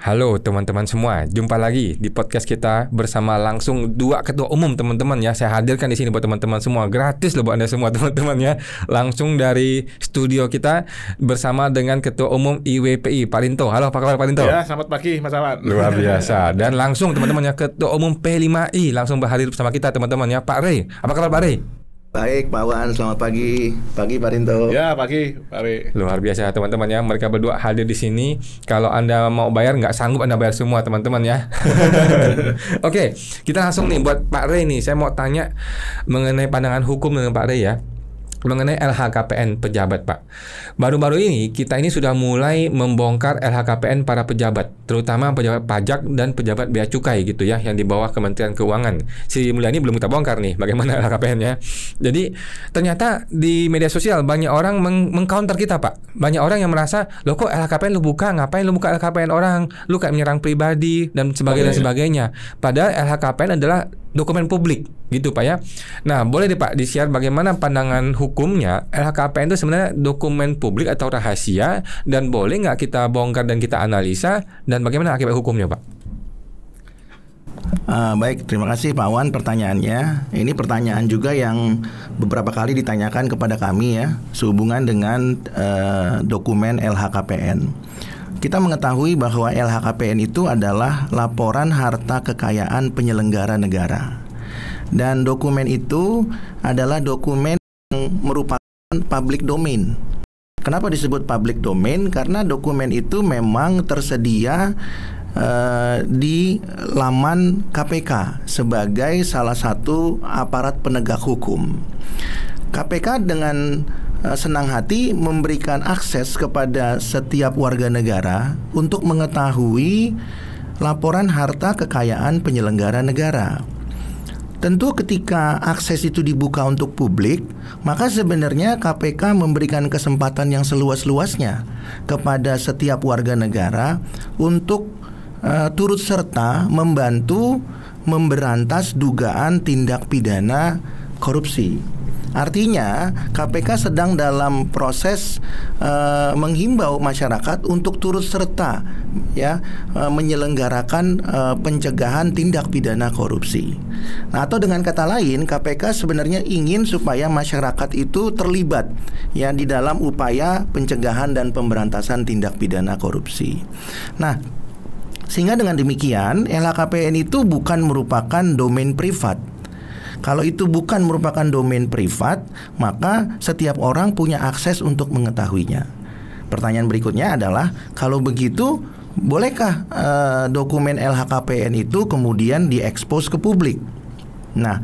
Halo teman-teman semua, jumpa lagi di podcast kita bersama langsung dua ketua umum teman-teman ya. Saya hadirkan di sini buat teman-teman semua, gratis loh buat Anda semua teman-teman ya. Langsung dari studio kita bersama dengan ketua umum IWPI Pak Rinto. Halo, apa kabar Pak Rinto? Ya, selamat pagi Mas Awan. Luar biasa. Dan langsung teman-teman ya, ketua umum P5I langsung berhadir bersama kita teman-teman ya, Pak Rey. Apa kabar Pak Rey? Baik Pak Wan, selamat pagi. Pagi Pak Rinto. Ya, pagi Pak Rey. Luar biasa teman-teman ya, mereka berdua hadir di sini. Kalau Anda mau bayar, nggak sanggup Anda bayar semua teman-teman ya. Oke, kita langsung nih buat Pak Rey nih. Saya mau tanya mengenai pandangan hukum dengan Pak Rey ya, mengenai LHKPN pejabat Pak. Baru-baru ini kita ini sudah mulai membongkar LHKPN para pejabat, terutama pejabat pajak dan pejabat bea cukai gitu ya, yang di bawah Kementerian Keuangan. Si Mulyani belum kita bongkar nih, bagaimana LHKPN-nya. Jadi ternyata di media sosial banyak orang mengcounter kita Pak. Banyak orang yang merasa, loh kok LHKPN lu buka, ngapain lu buka LHKPN orang, lu kayak menyerang pribadi dan sebagainya dan sebagainya. Padahal LHKPN adalah dokumen publik gitu Pak ya. Nah, boleh deh Pak di-share bagaimana pandangan hukumnya LHKPN itu sebenarnya dokumen publik atau rahasia, dan boleh nggak kita bongkar dan kita analisa, dan bagaimana akibat hukumnya Pak? Baik, terima kasih Pak Wan pertanyaannya. Ini pertanyaan juga yang beberapa kali ditanyakan kepada kami ya, sehubungan dengan dokumen LHKPN. Kita mengetahui bahwa LHKPN itu adalah laporan harta kekayaan penyelenggara negara. Dan dokumen itu adalah dokumen yang merupakan public domain. Kenapa disebut public domain? Karena dokumen itu memang tersedia di laman KPK sebagai salah satu aparat penegak hukum. KPK dengan senang hati memberikan akses kepada setiap warga negara untuk mengetahui laporan harta kekayaan penyelenggara negara. Tentu ketika akses itu dibuka untuk publik, maka sebenarnya KPK memberikan kesempatan yang seluas-luasnya kepada setiap warga negara untuk turut serta membantu memberantas dugaan tindak pidana korupsi. Artinya KPK sedang dalam proses menghimbau masyarakat untuk turut serta ya menyelenggarakan pencegahan tindak pidana korupsi. Nah, atau dengan kata lain, KPK sebenarnya ingin supaya masyarakat itu terlibat ya di dalam upaya pencegahan dan pemberantasan tindak pidana korupsi. Nah, sehingga dengan demikian LHKPN itu bukan merupakan domain privat. Kalau itu bukan merupakan domain privat, maka setiap orang punya akses untuk mengetahuinya. Pertanyaan berikutnya adalah, kalau begitu, bolehkah dokumen LHKPN itu kemudian diekspos ke publik? Nah,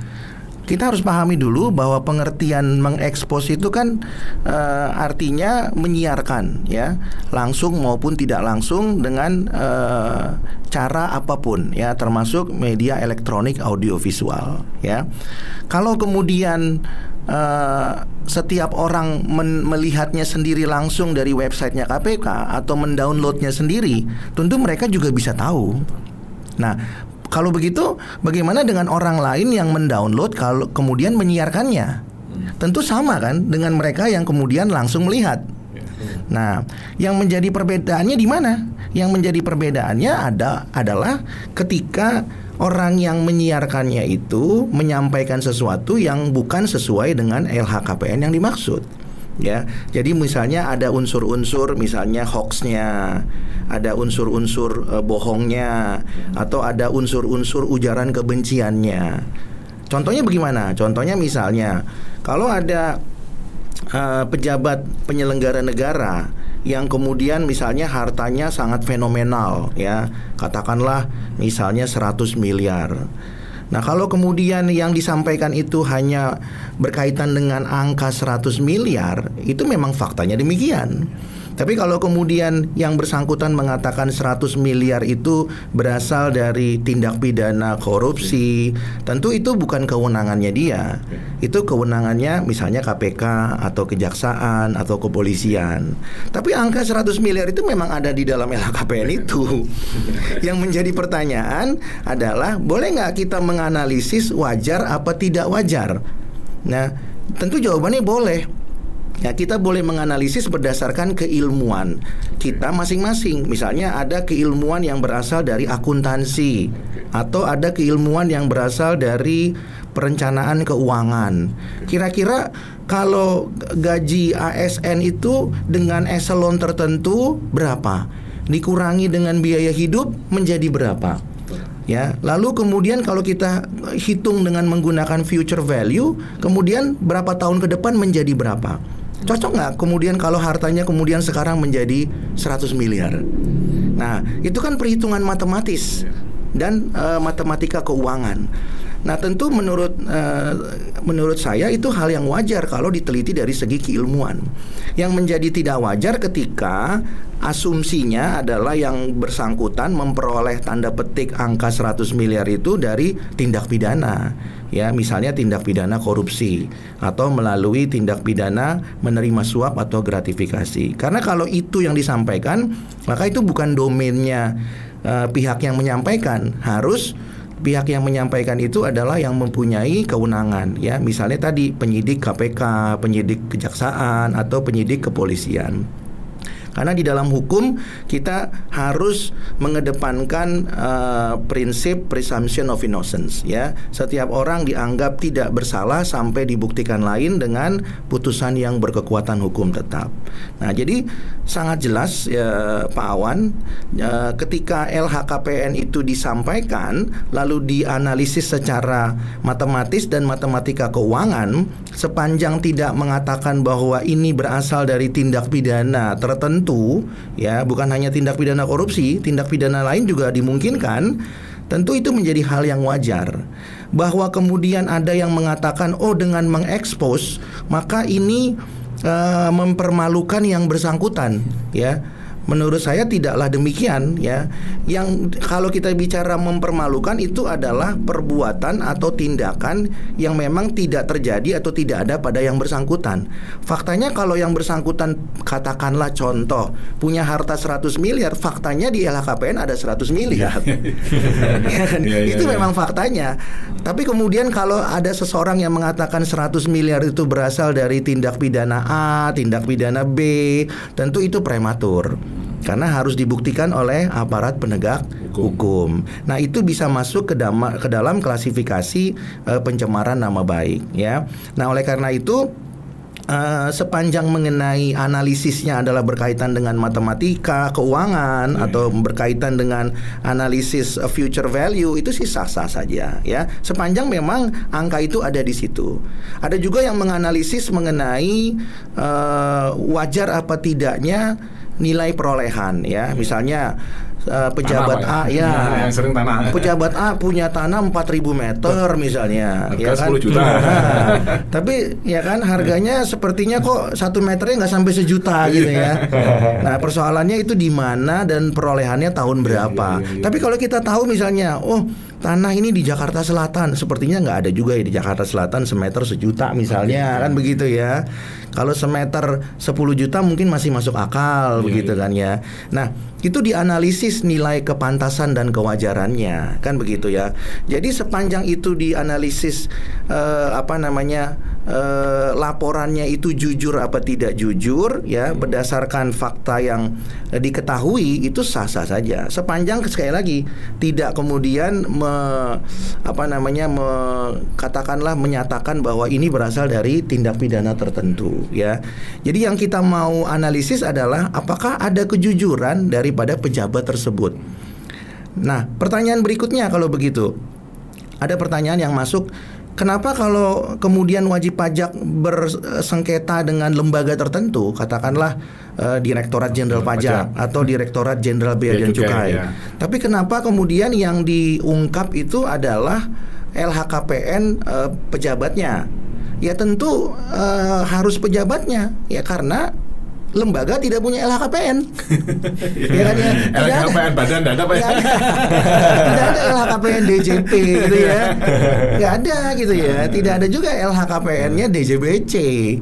kita harus pahami dulu bahwa pengertian mengekspos itu kan artinya menyiarkan ya, langsung maupun tidak langsung dengan cara apapun ya, termasuk media elektronik audiovisual ya. Kalau kemudian setiap orang melihatnya sendiri langsung dari websitenya KPK atau mendownloadnya sendiri, tentu mereka juga bisa tahu. Nah, kalau begitu, bagaimana dengan orang lain yang mendownload kalau kemudian menyiarkannya? Tentu sama kan dengan mereka yang kemudian langsung melihat. Nah, yang menjadi perbedaannya di mana? Yang menjadi perbedaannya adalah ketika orang yang menyiarkannya itu menyampaikan sesuatu yang bukan sesuai dengan LHKPN yang dimaksud. Ya, jadi misalnya ada unsur-unsur misalnya hoaxnya, ada unsur-unsur bohongnya, atau ada unsur-unsur ujaran kebenciannya. Contohnya bagaimana? Contohnya misalnya kalau ada pejabat penyelenggara negara yang kemudian misalnya hartanya sangat fenomenal ya, katakanlah misalnya 100 miliar. Nah, kalau kemudian yang disampaikan itu hanya berkaitan dengan angka 100 miliar, itu memang faktanya demikian. Tapi kalau kemudian yang bersangkutan mengatakan 100 miliar itu berasal dari tindak pidana korupsi, tentu itu bukan kewenangannya dia. Itu kewenangannya misalnya KPK atau kejaksaan atau kepolisian. Tapi angka 100 miliar itu memang ada di dalam LHKPN itu. Yang menjadi pertanyaan adalah, boleh nggak kita menganalisis wajar apa tidak wajar? Nah, tentu jawabannya boleh. Ya, kita boleh menganalisis berdasarkan keilmuan kita masing-masing. Misalnya ada keilmuan yang berasal dari akuntansi, atau ada keilmuan yang berasal dari perencanaan keuangan. Kira-kira kalau gaji ASN itu dengan eselon tertentu berapa? Dikurangi dengan biaya hidup menjadi berapa? Ya, lalu kemudian kalau kita hitung dengan menggunakan future value, kemudian berapa tahun ke depan menjadi berapa? Cocok nggak kemudian kalau hartanya kemudian sekarang menjadi 100 miliar? Nah, itu kan perhitungan matematis dan matematika keuangan. Nah, tentu menurut saya itu hal yang wajar kalau diteliti dari segi keilmuan. Yang menjadi tidak wajar ketika asumsinya adalah yang bersangkutan memperoleh tanda petik angka 100 miliar itu dari tindak pidana. Ya, misalnya tindak pidana korupsi atau melalui tindak pidana menerima suap atau gratifikasi. Karena kalau itu yang disampaikan, maka itu bukan domainnya pihak yang menyampaikan. Harus pihak yang menyampaikan itu adalah yang mempunyai kewenangan, ya, misalnya tadi penyidik KPK, penyidik kejaksaan, atau penyidik kepolisian. Karena di dalam hukum kita harus mengedepankan prinsip presumption of innocence, ya. Setiap orang dianggap tidak bersalah sampai dibuktikan lain dengan putusan yang berkekuatan hukum tetap. Nah, jadi sangat jelas ya, Pak Awan, ketika LHKPN itu disampaikan lalu dianalisis secara matematis dan matematika keuangan, sepanjang tidak mengatakan bahwa ini berasal dari tindak pidana tertentu, ya, bukan hanya tindak pidana korupsi, tindak pidana lain juga dimungkinkan. Tentu itu menjadi hal yang wajar. Bahwa kemudian ada yang mengatakan, oh, dengan mengekspos maka ini mempermalukan yang bersangkutan, ya. Menurut saya tidaklah demikian, ya. Yang kalau kita bicara mempermalukan itu adalah perbuatan atau tindakan yang memang tidak terjadi atau tidak ada pada yang bersangkutan. Faktanya kalau yang bersangkutan, katakanlah contoh, punya harta 100 miliar, faktanya di LHKPN ada 100 miliar. Itu memang faktanya. Tapi kemudian kalau ada seseorang yang mengatakan 100 miliar itu berasal dari tindak pidana A, tindak pidana B, tentu itu prematur. Karena harus dibuktikan oleh aparat penegak hukum. Nah, itu bisa masuk ke dalam klasifikasi pencemaran nama baik, ya. Nah, oleh karena itu sepanjang mengenai analisisnya adalah berkaitan dengan matematika keuangan atau berkaitan dengan analisis future value, itu sih sah-sah saja, ya. Sepanjang memang angka itu ada di situ. Ada juga yang menganalisis mengenai wajar apa tidaknya nilai perolehan, ya. Misalnya pejabat A, ya, yang sering tanah. Pejabat A punya tanah 4.000 meter misalnya, ya kan? 10 juta. Tapi ya kan harganya sepertinya kok 1 meternya nggak sampai sejuta gitu ya. Nah, persoalannya itu di mana dan perolehannya tahun berapa. Tapi kalau kita tahu misalnya, oh, tanah ini di Jakarta Selatan, sepertinya nggak ada juga ya di Jakarta Selatan semeter sejuta misalnya, kan begitu ya. Kalau semeter 10 juta mungkin masih masuk akal, begitu kan ya. Nah, itu dianalisis nilai kepantasan dan kewajarannya, kan begitu ya. Jadi sepanjang itu dianalisis laporannya itu jujur apa tidak jujur, ya, berdasarkan fakta yang diketahui, itu sah-sah saja. Sepanjang sekali lagi tidak kemudian katakanlah menyatakan bahwa ini berasal dari tindak pidana tertentu, ya. Jadi yang kita mau analisis adalah apakah ada kejujuran daripada pejabat tersebut. Nah, pertanyaan berikutnya kalau begitu, ada pertanyaan yang masuk, kenapa kalau kemudian wajib pajak bersengketa dengan lembaga tertentu, katakanlah Direktorat Jenderal Pajak atau Direktorat Jenderal Bea dan Cukai, ya. Tapi kenapa kemudian yang diungkap itu adalah LHKPN pejabatnya? Ya tentu harus pejabatnya, ya, karena lembaga tidak punya LHKPN. Ya kan ya? LHKPN badan tidak ada Pak. Tidak ada LHKPN DJP gitu ya. Nggak ada gitu ya. Tidak ada juga LHKPN-nya DJBC.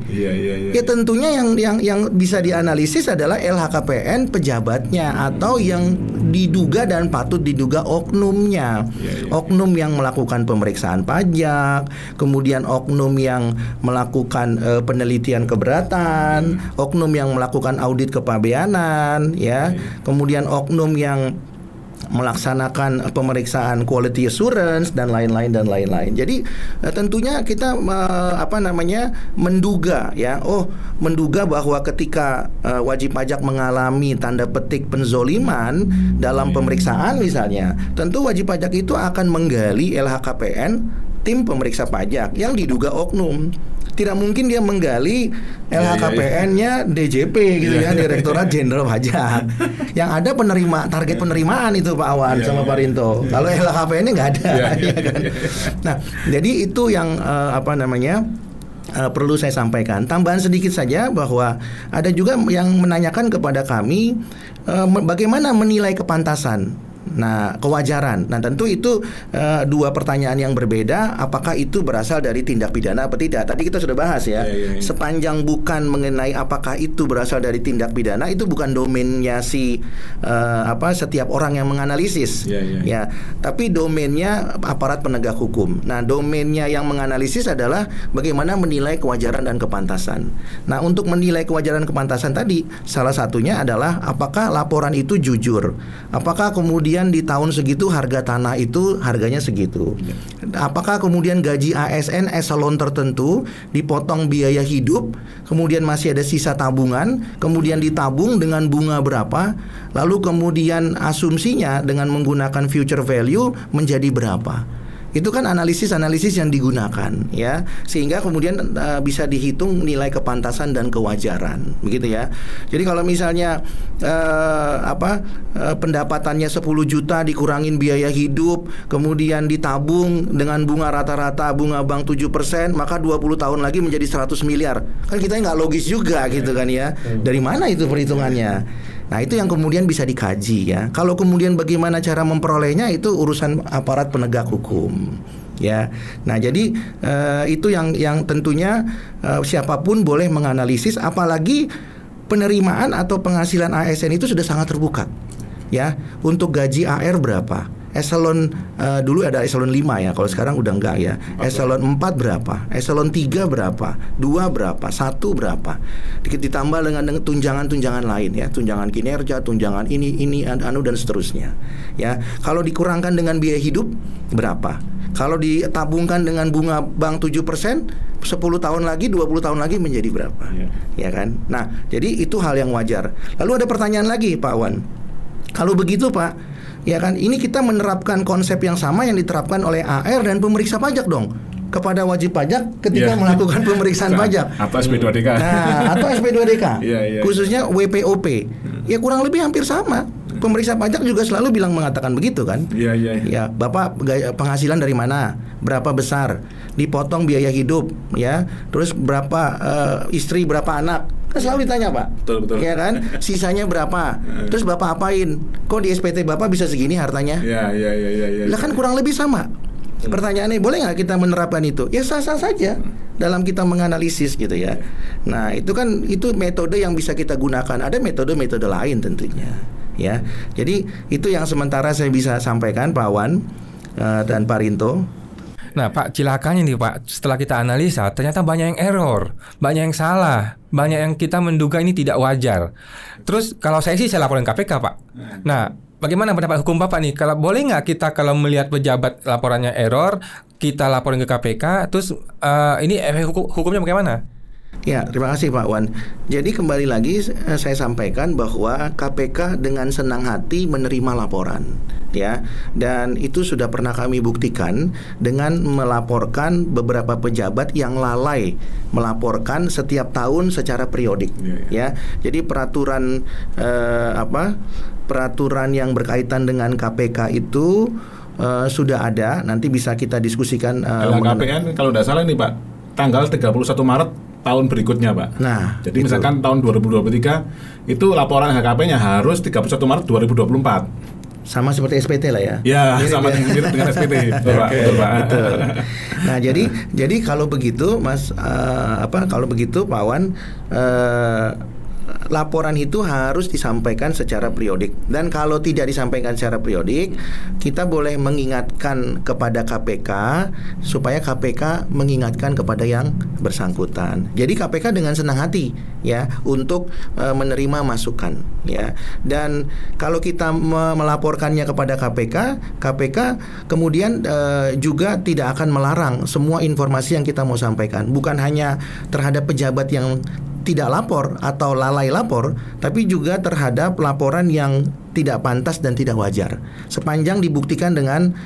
Iya. Ya tentunya yang bisa dianalisis adalah LHKPN pejabatnya atau yang diduga dan patut diduga oknumnya. Oknum yang melakukan pemeriksaan pajak, kemudian oknum yang melakukan penelitian keberatan, oknum yang melakukan audit kepabeanan, ya, kemudian oknum yang melaksanakan pemeriksaan quality assurance dan lain-lain. Jadi tentunya kita menduga ya, menduga bahwa ketika wajib pajak mengalami tanda petik penzoliman dalam pemeriksaan misalnya, tentu wajib pajak itu akan menggali LHKPN tim pemeriksa pajak yang diduga oknum. Tidak mungkin dia menggali LHKPN-nya DJP gitu ya, Direktorat Jenderal Pajak. Yang ada target penerimaan itu Pak Awan sama Pak Rinto. Kalau LHKPN-nya nggak ada, ya kan. Nah, jadi itu yang perlu saya sampaikan. Tambahan sedikit saja bahwa ada juga yang menanyakan kepada kami bagaimana menilai kepantasan. Nah, kewajaran. Nah, tentu itu dua pertanyaan yang berbeda. Apakah itu berasal dari tindak pidana atau tidak? Tadi kita sudah bahas ya. Sepanjang bukan mengenai apakah itu berasal dari tindak pidana, itu bukan domainnya setiap orang yang menganalisis. Ya, tapi domainnya aparat penegak hukum. Nah, domainnya yang menganalisis adalah bagaimana menilai kewajaran dan kepantasan. Nah, untuk menilai kewajaran kepantasan tadi, salah satunya adalah apakah laporan itu jujur. Apakah kemudian di tahun segitu harga tanah itu harganya segitu. Apakah kemudian gaji ASN eselon tertentu dipotong biaya hidup, kemudian masih ada sisa tabungan, kemudian ditabung dengan bunga berapa, lalu kemudian asumsinya dengan menggunakan future value menjadi berapa. Itu kan analisis yang digunakan ya, sehingga kemudian bisa dihitung nilai kepantasan dan kewajaran, begitu ya. Jadi kalau misalnya pendapatannya 10 juta dikurangin biaya hidup, kemudian ditabung dengan bunga rata-rata bunga bank 7%, maka 20 tahun lagi menjadi 100 miliar. Kan kita nggak logis juga gitu kan ya. Dari mana itu perhitungannya? Nah, itu yang kemudian bisa dikaji ya. Kalau kemudian bagaimana cara memperolehnya, itu urusan aparat penegak hukum ya. Nah, jadi itu yang tentunya siapapun boleh menganalisis, apalagi penerimaan atau penghasilan ASN itu sudah sangat terbuka ya. Untuk gaji AR berapa? Eselon dulu ada eselon 5 ya, kalau sekarang udah enggak ya. Eselon 4 berapa? Eselon 3 berapa? 2 berapa? 1 berapa? Ditambah dengan tunjangan-tunjangan lain ya, tunjangan kinerja, tunjangan ini dan seterusnya. Ya, kalau dikurangkan dengan biaya hidup berapa? Kalau ditabungkan dengan bunga bank 7%, 10 tahun lagi, 20 tahun lagi menjadi berapa? Ya kan? Nah, jadi itu hal yang wajar. Lalu ada pertanyaan lagi Pak Wan. Kalau begitu Pak, ya kan, ini kita menerapkan konsep yang sama yang diterapkan oleh AR dan pemeriksa pajak dong kepada wajib pajak ketika melakukan pemeriksaan pajak. Atau SP2DK. Nah, atau SP2DK. Khususnya WPOP. Ya kurang lebih hampir sama. Pemeriksa pajak juga selalu mengatakan begitu kan. Ya, Bapak penghasilan dari mana? Berapa besar? Dipotong biaya hidup ya. Terus berapa istri, berapa anak? Kan selalu ditanya Pak. Betul. Ya kan? Sisanya berapa? Terus Bapak apain? Kok di SPT Bapak bisa segini hartanya? Lah kan kurang lebih sama. Pertanyaannya, boleh nggak kita menerapkan itu? Ya sah-sah saja dalam kita menganalisis gitu ya. Nah, itu metode yang bisa kita gunakan. Ada metode-metode lain tentunya ya. Jadi itu yang sementara saya bisa sampaikan Pak Wan dan Pak Rinto. Nah Pak, cilakanya nih Pak, setelah kita analisa ternyata banyak yang error, banyak yang salah, banyak yang kita menduga ini tidak wajar. Terus kalau saya sih saya laporin KPK Pak. Nah, bagaimana pendapat hukum Bapak nih? Kalau boleh nggak kita kalau melihat pejabat laporannya error, kita laporin ke KPK, terus ini efek hukumnya bagaimana? Ya, terima kasih Pak Wan. Jadi kembali lagi saya sampaikan bahwa KPK dengan senang hati menerima laporan ya, dan itu sudah pernah kami buktikan dengan melaporkan beberapa pejabat yang lalai melaporkan setiap tahun secara periodik ya. Jadi peraturan peraturan yang berkaitan dengan KPK itu sudah ada, nanti bisa kita diskusikan. LHKPN kalau tidak salah nih Pak, tanggal 31 Maret tahun berikutnya, Pak. Nah, jadi itu. misalkan tahun 2023 itu laporan LHKPN-nya harus 31 Maret 2024. Sama seperti SPT lah ya. Ya, Mirip sama ya. mirip dengan SPT. Betul, Pak. Betul, Pak. Betul. Nah, jadi kalau begitu Mas kalau begitu Pak Wan, laporan itu harus disampaikan secara periodik, dan kalau tidak disampaikan secara periodik, kita boleh mengingatkan kepada KPK supaya KPK mengingatkan kepada yang bersangkutan. Jadi KPK dengan senang hati ya untuk menerima masukan ya. Dan kalau kita melaporkannya kepada KPK, KPK kemudian juga tidak akan melarang semua informasi yang kita mau sampaikan, bukan hanya terhadap pejabat yang tidak lapor atau lalai lapor, tapi juga terhadap laporan yang tidak pantas dan tidak wajar, sepanjang dibuktikan dengan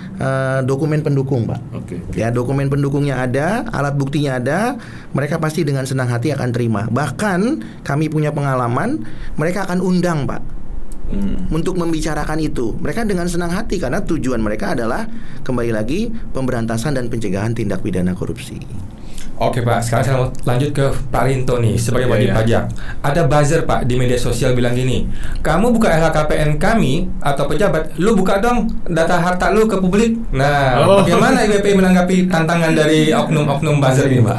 dokumen pendukung, Pak. Oke. Ya, dokumen pendukungnya ada, alat buktinya ada, mereka pasti dengan senang hati akan terima. Bahkan kami punya pengalaman, mereka akan undang, Pak, untuk membicarakan itu. Mereka dengan senang hati karena tujuan mereka adalah kembali lagi pemberantasan dan pencegahan tindak pidana korupsi. Oke Pak, sekarang saya mau lanjut ke Pak Rinto nih sebagai wajib Iya. pajak. Ada buzzer Pak di media sosial bilang gini, kamu buka LHKPN kami atau pejabat, lu buka dong data harta lu ke publik. Nah, bagaimana IWP menanggapi tantangan dari oknum-oknum buzzer ini Pak?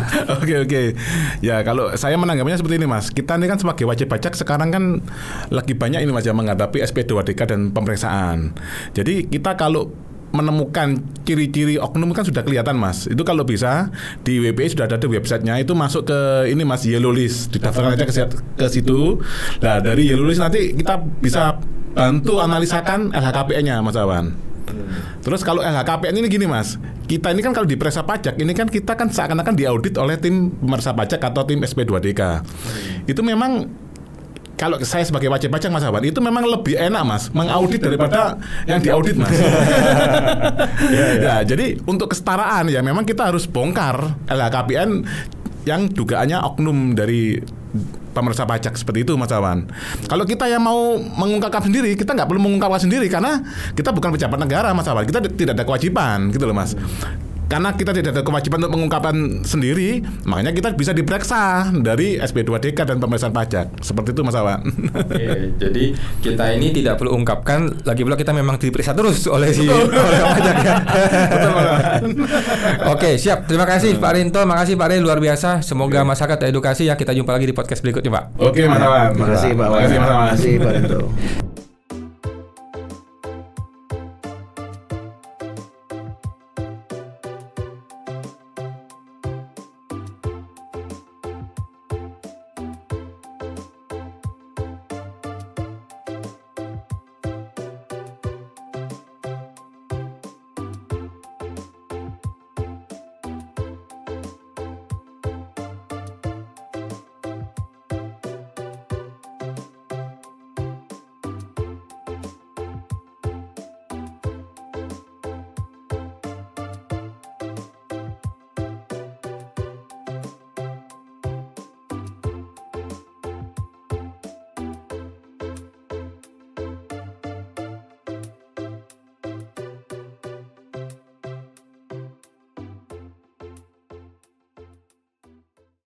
Oke. Ya, kalau saya menanggapinya seperti ini, Mas. Kita ini kan sebagai wajib pajak sekarang kan lagi banyak ini Mas yang menghadapi SP2DK dan pemeriksaan. Jadi kita kalau menemukan ciri-ciri oknum kan sudah kelihatan, Mas. Itu kalau bisa di WPI sudah ada di websitenya, itu masuk ke ini Mas, yellow list, didaftarkan aja ke situ. Nah, dari yellow list nanti kita bisa bantu analisakan LHKPN-nya, Mas Awan. Terus kalau LHKPN ini gini, Mas, kita ini kan kalau di periksa pajak ini kan kita kan seakan-akan diaudit oleh tim pemeriksa pajak atau tim SP2DK. Itu memang kalau saya sebagai wajib pajak, Mas Awan, itu memang lebih enak, Mas, mengaudit daripada yang diaudit, Mas. Ya, jadi untuk kesetaraan ya memang kita harus bongkar LHKPN yang dugaannya oknum dari pemeriksa pajak seperti itu, Mas Awan. Kalau kita yang mau mengungkapkan sendiri, kita nggak perlu mengungkapkan sendiri karena kita bukan pejabat negara, Mas Awan. Kita tidak ada kewajiban, gitu loh, Mas. Karena kita tidak ada kewajiban untuk mengungkapkan sendiri, makanya kita bisa diperiksa dari SP2DK dan pemeriksaan pajak. Seperti itu, Mas Awan. Oke, jadi kita ini tidak perlu ungkapkan, lagi pula kita memang diperiksa terus oleh oleh pajak ya. Betul, Mas Awan. Oke, siap. Terima kasih Pak Rinto, makasih Pak Rin, luar biasa. Semoga masyarakat teredukasi ya. Kita jumpa lagi di podcast berikutnya, Pak. Oke, Mas Awan. Terima kasih Pak Wan. Terima kasih, Mas Awan. Terima kasih Pak Rinto.